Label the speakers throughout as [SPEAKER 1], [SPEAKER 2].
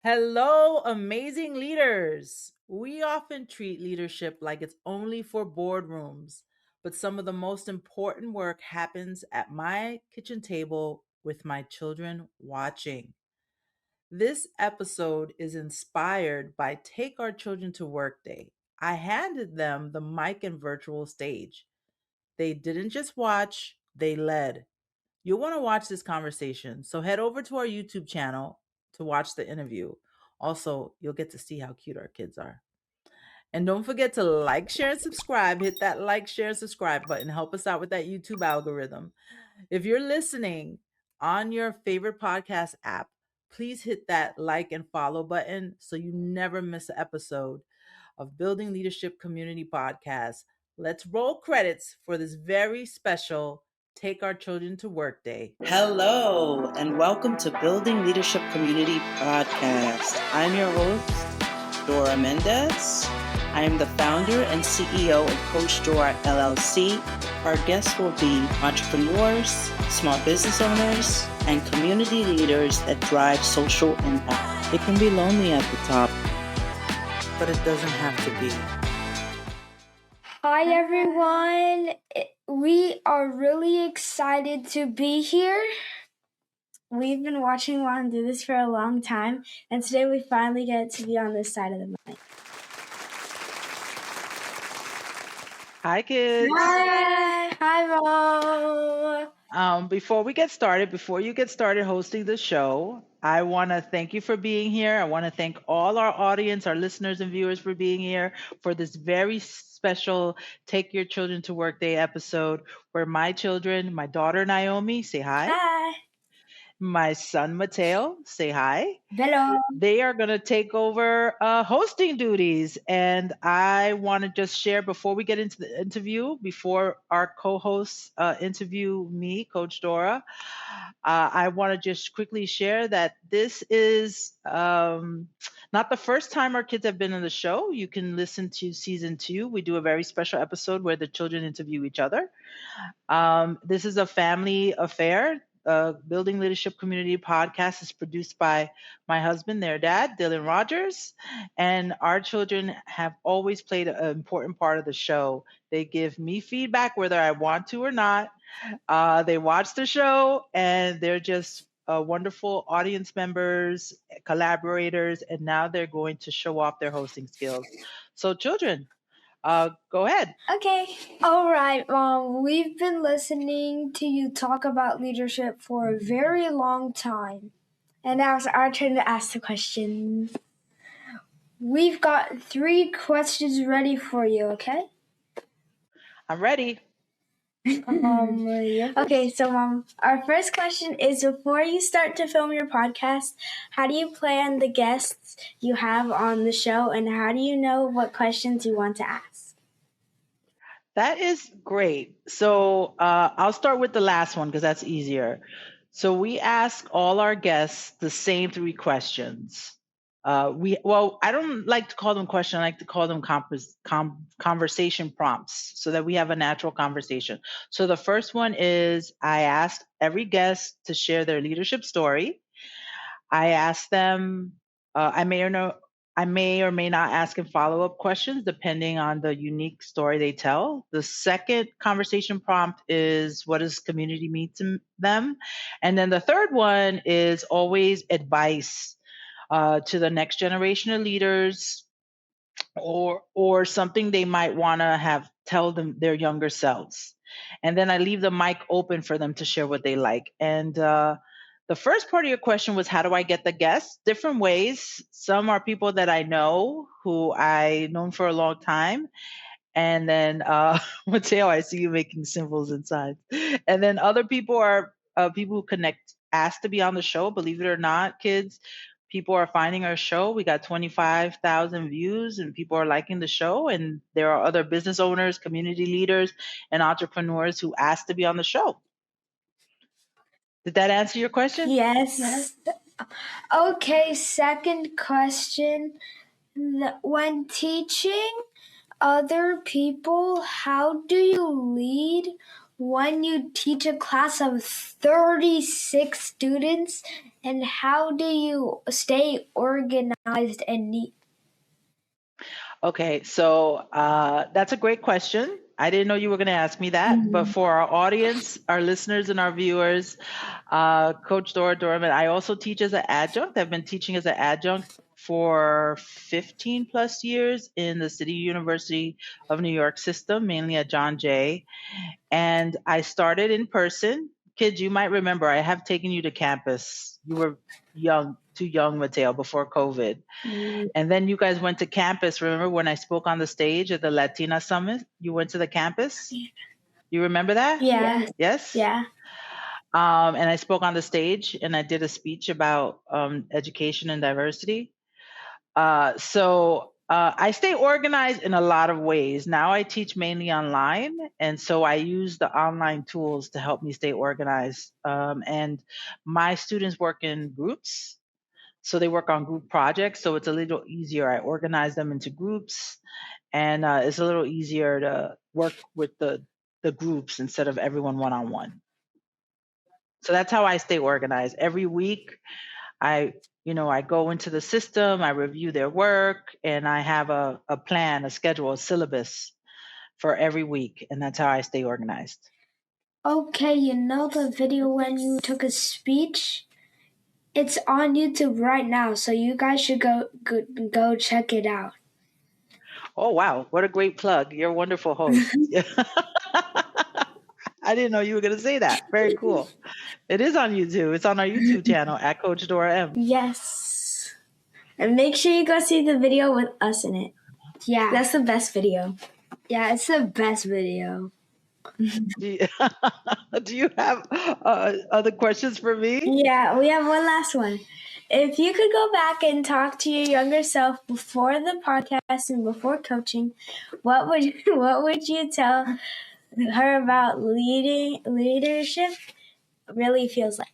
[SPEAKER 1] Hello, amazing leaders. We often treat leadership like it's only for boardrooms, but some of the most important work happens at my kitchen table with my children watching. This episode is inspired by Take Our Children to Work Day. I handed them the mic and virtual stage. They didn't just watch, they led. You'll want to watch this conversation, so head over to our YouTube channel to watch the interview. Also, you'll get to see how cute our kids are. And don't forget to like, share, and subscribe. Hit that like, share, and subscribe button. Help us out with that YouTube algorithm. If you're listening on your favorite podcast app, please hit that like and follow button so you never miss an episode of Building Leadership Community Podcast. Let's roll credits for this very special Take Our Children to Work Day.
[SPEAKER 2] Hello, and welcome to Building Leadership Community Podcast. I'm your host, Dora Mendez. I am the founder and CEO of Coach Dora LLC. Our guests will be entrepreneurs, small business owners, and community leaders that drive social impact. It can be lonely at the top, but it doesn't have to be.
[SPEAKER 3] Hi everyone, we are really excited to be here. We've been watching Juan do this for a long time, and today we finally get to be on this side of the mic.
[SPEAKER 1] Hi, kids.
[SPEAKER 3] Hi, Mom.
[SPEAKER 1] Before you get started hosting the show, I want to thank you for being here. I want to thank all our audience, our listeners and viewers for being here for this very special Take Your Children to Work Day episode where my children, my daughter Naomi, say hi.
[SPEAKER 3] Hi.
[SPEAKER 1] My son Mateo, say hi.
[SPEAKER 3] Hello.
[SPEAKER 1] They are going to take over hosting duties. And I want to just share before we get into the interview, before our co-hosts interview me, Coach Dora, I want to just quickly share that this is not the first time our kids have been on the show. You can listen to season 2. We do a very special episode where the children interview each other. This is a family affair. Building Leadership Community Podcast is produced by my husband, their dad, Dylan Rogers, and our children have always played an important part of the show. They give me feedback whether I want to or not. They watch the show, and they're just wonderful audience members, collaborators, and now they're going to show off their hosting skills. So, children, go ahead.
[SPEAKER 3] Okay. All right, Mom. We've been listening to you talk about leadership for a very long time. And now it's our turn to ask the questions. We've got 3 questions ready for you, okay?
[SPEAKER 1] I'm ready.
[SPEAKER 3] Okay, so Mom, our first question is, before you start to film your podcast, how do you plan the guests you have on the show, and how do you know what questions you want to ask?
[SPEAKER 1] That is great. So I'll start with the last one because that's easier. So we ask all our guests the same 3 questions. I don't like to call them questions. I like to call them conversation prompts so that we have a natural conversation. So the first one is I asked every guest to share their leadership story. I asked them, I may or may not ask them follow-up questions depending on the unique story they tell. The second conversation prompt is what does community mean to them? And then the third one is always advice to the next generation of leaders or something they might want to have tell them their younger selves. And then I leave the mic open for them to share what they like. And the first part of your question was, how do I get the guests? Different ways. Some are people that I know who I've known for a long time. And then, Mateo, I see you making symbols inside. And then other people are people who connect, asked to be on the show. Believe it or not, kids, people are finding our show. We got 25,000 views and people are liking the show. And there are other business owners, community leaders, and entrepreneurs who asked to be on the show. Did that answer your question?
[SPEAKER 3] Yes. Okay, second question. When teaching other people, how do you lead when you teach a class of 36 students, and how do you stay organized and neat?
[SPEAKER 1] Okay, so that's a great question. I didn't know you were going to ask me that, but for our audience, our listeners, and our viewers, Coach Dora Dorman, I also teach as an adjunct. I've been teaching as an adjunct for 15 plus years in the City University of New York system, mainly at John Jay. And I started in person. Kids, you might remember I have taken you to campus. You were young, too young, Mateo, before COVID. And then you guys went to campus. Remember when I spoke on the stage at the Latina Summit? You went to the campus? You remember that?
[SPEAKER 3] Yeah.
[SPEAKER 1] Yes?
[SPEAKER 3] Yeah.
[SPEAKER 1] And I spoke on the stage and I did a speech about education and diversity. So I stay organized in a lot of ways. Now I teach mainly online. And so I use the online tools to help me stay organized. And my students work in groups. So they work on group projects. So it's a little easier. I organize them into groups and it's a little easier to work with the groups instead of everyone one on one. So that's how I stay organized. Every week I go into the system, I review their work, and I have a plan, a schedule, a syllabus for every week. And that's how I stay organized.
[SPEAKER 3] Okay, you know the video when you took a speech? It's on YouTube right now, so you guys should go check it out.
[SPEAKER 1] Oh, wow. What a great plug. You're a wonderful host. I didn't know you were going to say that. Very cool. It is on YouTube. It's on our YouTube channel at Coach Dora M.
[SPEAKER 3] Yes. And make sure you go see the video with us in it. Yeah. That's the best video. Yeah, it's the best video.
[SPEAKER 1] Do you have other questions for me?
[SPEAKER 3] Yeah, we have one last one. If you could go back and talk to your younger self before the podcast and before coaching, what would you tell her about leadership really feels like?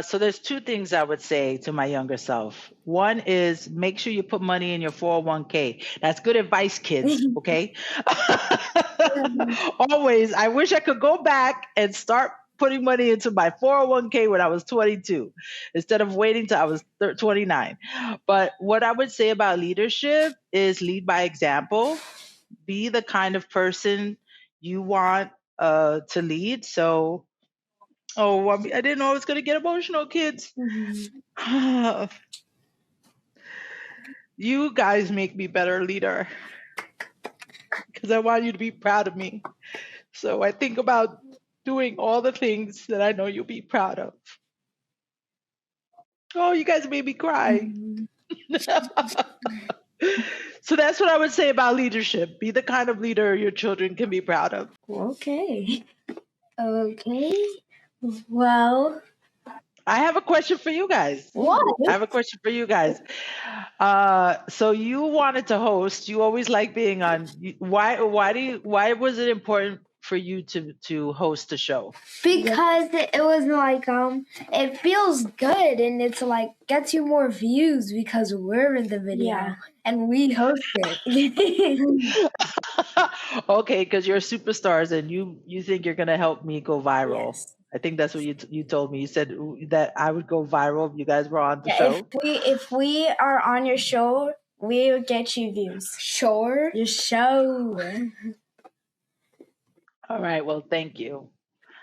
[SPEAKER 1] So there's two things I would say to my younger self. One is make sure you put money in your 401k. That's good advice, kids. Okay. Always. I wish I could go back and start putting money into my 401k when I was 22 instead of waiting till I was 29. But what I would say about leadership is lead by example. Be the kind of person you want to lead. So I didn't know I was going to get emotional, kids. You guys make me better leader because I want you to be proud of me. So I think about doing all the things that I know you'll be proud of. Oh, you guys made me cry. So that's what I would say about leadership. Be the kind of leader your children can be proud of.
[SPEAKER 3] Okay. Well,
[SPEAKER 1] I have a question for you guys.
[SPEAKER 3] what?
[SPEAKER 1] I have a question for you guys. So you wanted to host. You always like being on. Why was it important for you to host the show?
[SPEAKER 3] Because it was like it feels good and it's like gets you more views because we're in the video and we host it.
[SPEAKER 1] Okay, because you're superstars and you think you're gonna help me go viral.
[SPEAKER 3] Yes.
[SPEAKER 1] I think that's what you told me. You said that I would go viral if you guys were on the show.
[SPEAKER 3] If we are on your show, we'll get you views. Sure. Your show.
[SPEAKER 1] All right. Well, thank you.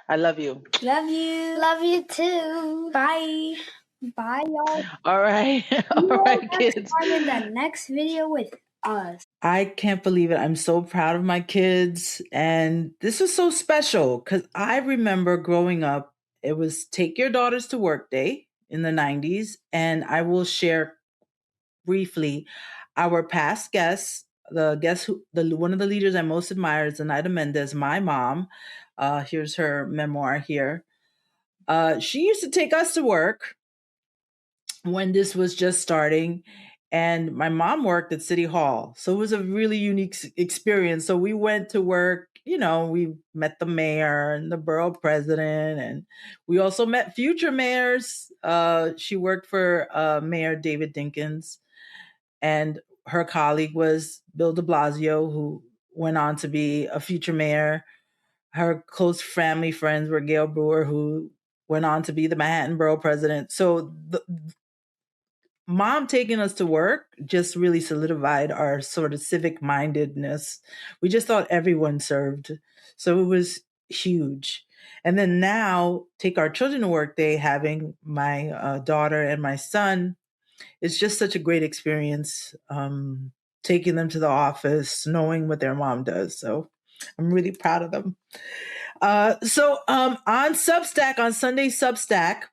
[SPEAKER 1] I love you.
[SPEAKER 3] Love you. Love you too. Bye. Bye, y'all.
[SPEAKER 1] All right. All right, kids.
[SPEAKER 3] In the next video with us.
[SPEAKER 1] I can't believe it. I'm so proud of my kids. And this was so special because I remember growing up, it was Take Your Daughters to Work Day in the 90s. And I will share briefly our past guests. The guest, one of the leaders I most admire is Zenaida Mendez, my mom. Here's her memoir here. She used to take us to work when this was just starting. And my mom worked at City Hall. So it was a really unique experience. So we went to work, we met the mayor and the borough president. And we also met future mayors. She worked for Mayor David Dinkins. And her colleague was Bill de Blasio, who went on to be a future mayor. Her close family friends were Gail Brewer, who went on to be the Manhattan Borough president. So mom taking us to work just really solidified our sort of civic mindedness. We just thought everyone served. So it was huge. And then now, take our children to work day, having my daughter and my son, it's just such a great experience. Taking them to the office, knowing what their mom does. So I'm really proud of them. On Substack, on Sunday Substack,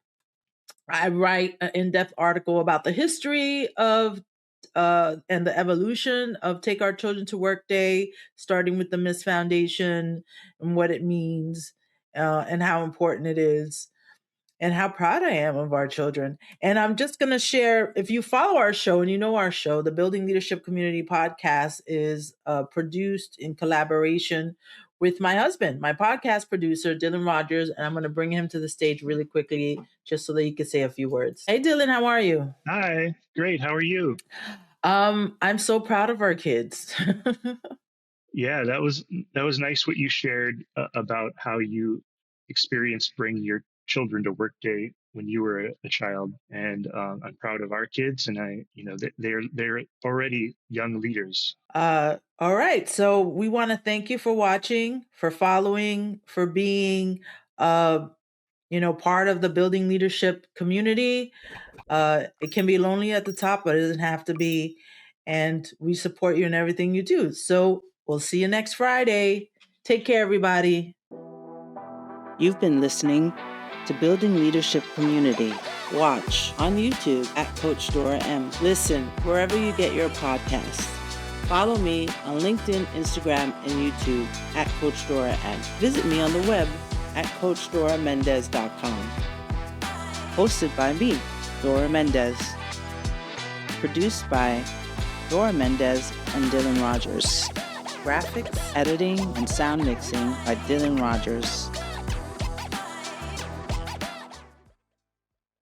[SPEAKER 1] I write an in-depth article about the history of and the evolution of Take Our Children to Work Day, starting with the Miss Foundation and what it means, and how important it is, and how proud I am of our children. And I'm just going to share, if you follow our show and you know our show, the Building Leadership Community podcast is produced in collaboration with my husband, my podcast producer, Dylan Rogers. And I'm going to bring him to the stage really quickly just so that he can say a few words. Hey, Dylan, how are you?
[SPEAKER 4] Hi, great. How are you?
[SPEAKER 1] I'm so proud of our kids.
[SPEAKER 4] Yeah, that was nice what you shared about how you experienced bringing your children to work day when you were a child, and I'm proud of our kids, and they're already young leaders.
[SPEAKER 1] All right, so we want to thank you for watching, for following, for being, part of the Building Leadership community. It can be lonely at the top, but it doesn't have to be. And we support you in everything you do. So we'll see you next Friday. Take care, everybody.
[SPEAKER 2] You've been listening to Building Leadership Community. Watch on YouTube at Coach Dora M. Listen wherever you get your podcasts. Follow me on LinkedIn, Instagram, and YouTube at Coach Dora M. Visit me on the web at CoachDoraMendez.com. Hosted by me, Dora Mendez. Produced by Dora Mendez and Dylan Rogers. Graphics, editing, and sound mixing by Dylan Rogers.